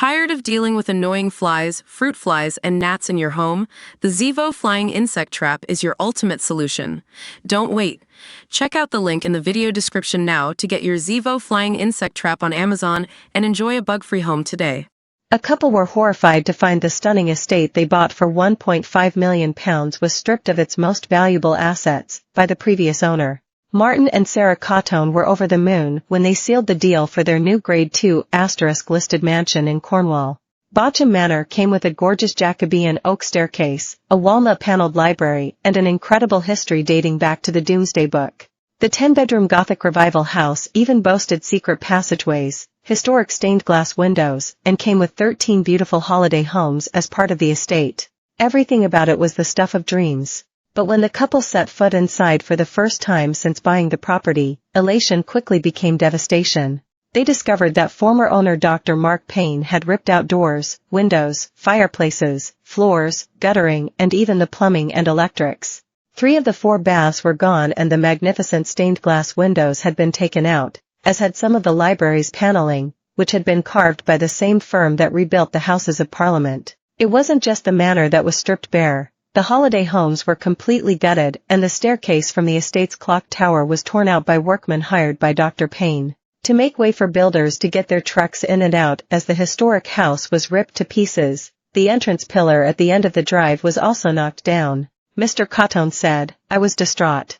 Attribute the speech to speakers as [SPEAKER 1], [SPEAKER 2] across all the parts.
[SPEAKER 1] Tired of dealing with annoying flies, fruit flies, and gnats in your home? The Zevo Flying Insect Trap is your ultimate solution. Don't wait. Check out the link in the video description now to get your Zevo Flying Insect Trap on Amazon and enjoy a bug-free home today.
[SPEAKER 2] A couple were horrified to find the stunning estate they bought for £1.5 million was stripped of its most valuable assets by the previous owner. Martin and Sarah Cotton were over the moon when they sealed the deal for their new Grade 2 * listed mansion in Cornwall. Bochum Manor came with a gorgeous Jacobean oak staircase, a walnut-paneled library, and an incredible history dating back to the Domesday Book. The 10-bedroom Gothic Revival house even boasted secret passageways, historic stained-glass windows, and came with 13 beautiful holiday homes as part of the estate. Everything about it was the stuff of dreams. But when the couple set foot inside for the first time since buying the property, elation quickly became devastation. They discovered that former owner Dr. Mark Payne had ripped out doors, windows, fireplaces, floors, guttering, and even the plumbing and electrics. 3 of the 4 baths were gone and the magnificent stained glass windows had been taken out, as had some of the library's paneling, which had been carved by the same firm that rebuilt the Houses of Parliament. It wasn't just the manor that was stripped bare. The holiday homes were completely gutted and the staircase from the estate's clock tower was torn out by workmen hired by Dr. Payne to make way for builders to get their trucks in and out as the historic house was ripped to pieces. The entrance pillar at the end of the drive was also knocked down. Mr. Cotton said, "I was distraught.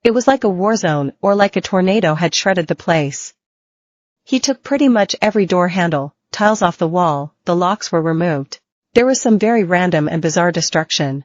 [SPEAKER 2] It was like a war zone or like a tornado had shredded the place. He took pretty much every door handle, tiles off the wall, the locks were removed. There was some very random and bizarre destruction.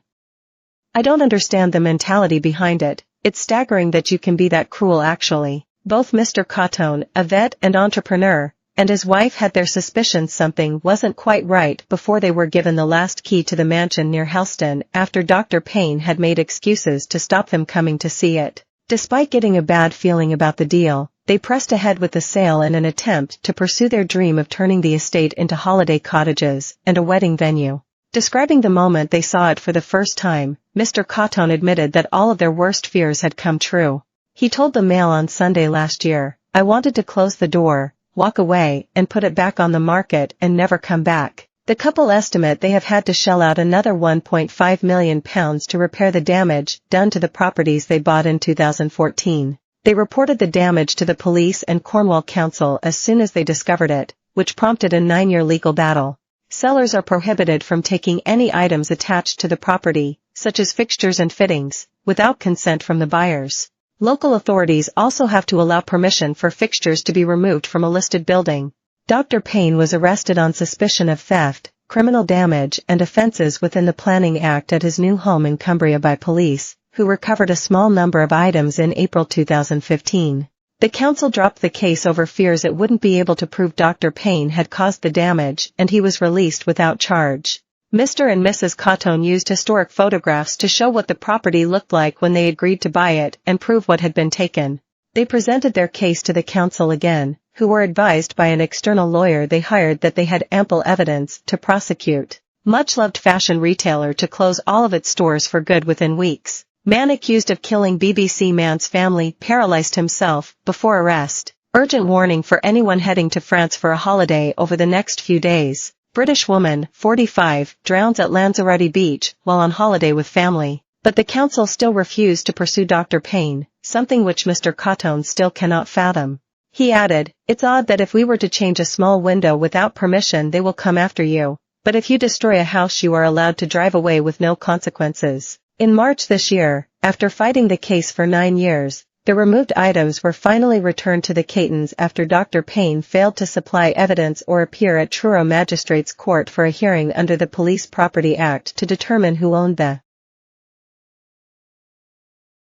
[SPEAKER 2] I don't understand the mentality behind it. It's staggering that you can be that cruel actually." Both Mr. Cotton, a vet and entrepreneur, and his wife had their suspicions something wasn't quite right before they were given the last key to the mansion near Helston after Dr. Payne had made excuses to stop them coming to see it. Despite getting a bad feeling about the deal, they pressed ahead with the sale in an attempt to pursue their dream of turning the estate into holiday cottages and a wedding venue. Describing the moment they saw it for the first time, Mr. Cotton admitted that all of their worst fears had come true. He told the Mail on Sunday last year, "I wanted to close the door, walk away, and put it back on the market and never come back." The couple estimate they have had to shell out another £1.5 million to repair the damage done to the properties they bought in 2014. They reported the damage to the police and Cornwall Council as soon as they discovered it, which prompted a 9-year legal battle. Sellers are prohibited from taking any items attached to the property, such as fixtures and fittings, without consent from the buyers. Local authorities also have to allow permission for fixtures to be removed from a listed building. Dr. Payne was arrested on suspicion of theft, criminal damage, and offences within the Planning Act at his new home in Cumbria by police, who recovered a small number of items in April 2015. The council dropped the case over fears it wouldn't be able to prove Dr. Payne had caused the damage and he was released without charge. Mr. and Mrs. Cotton used historic photographs to show what the property looked like when they agreed to buy it and prove what had been taken. They presented their case to the council again, who were advised by an external lawyer they hired that they had ample evidence to prosecute. Much-loved fashion retailer to close all of its stores for good within weeks. Man accused of killing BBC man's family paralyzed himself before arrest. Urgent warning for anyone heading to France for a holiday over the next few days. British woman, 45, drowns at Lanzarote Beach while on holiday with family. But the council still refused to pursue Dr. Payne, something which Mr. Cotton still cannot fathom. He added, "It's odd that if we were to change a small window without permission they will come after you. But if you destroy a house you are allowed to drive away with no consequences." In March this year, after fighting the case for 9 years, the removed items were finally returned to the Catons after Dr. Payne failed to supply evidence or appear at Truro Magistrates Court for a hearing under the Police Property Act to determine who owned the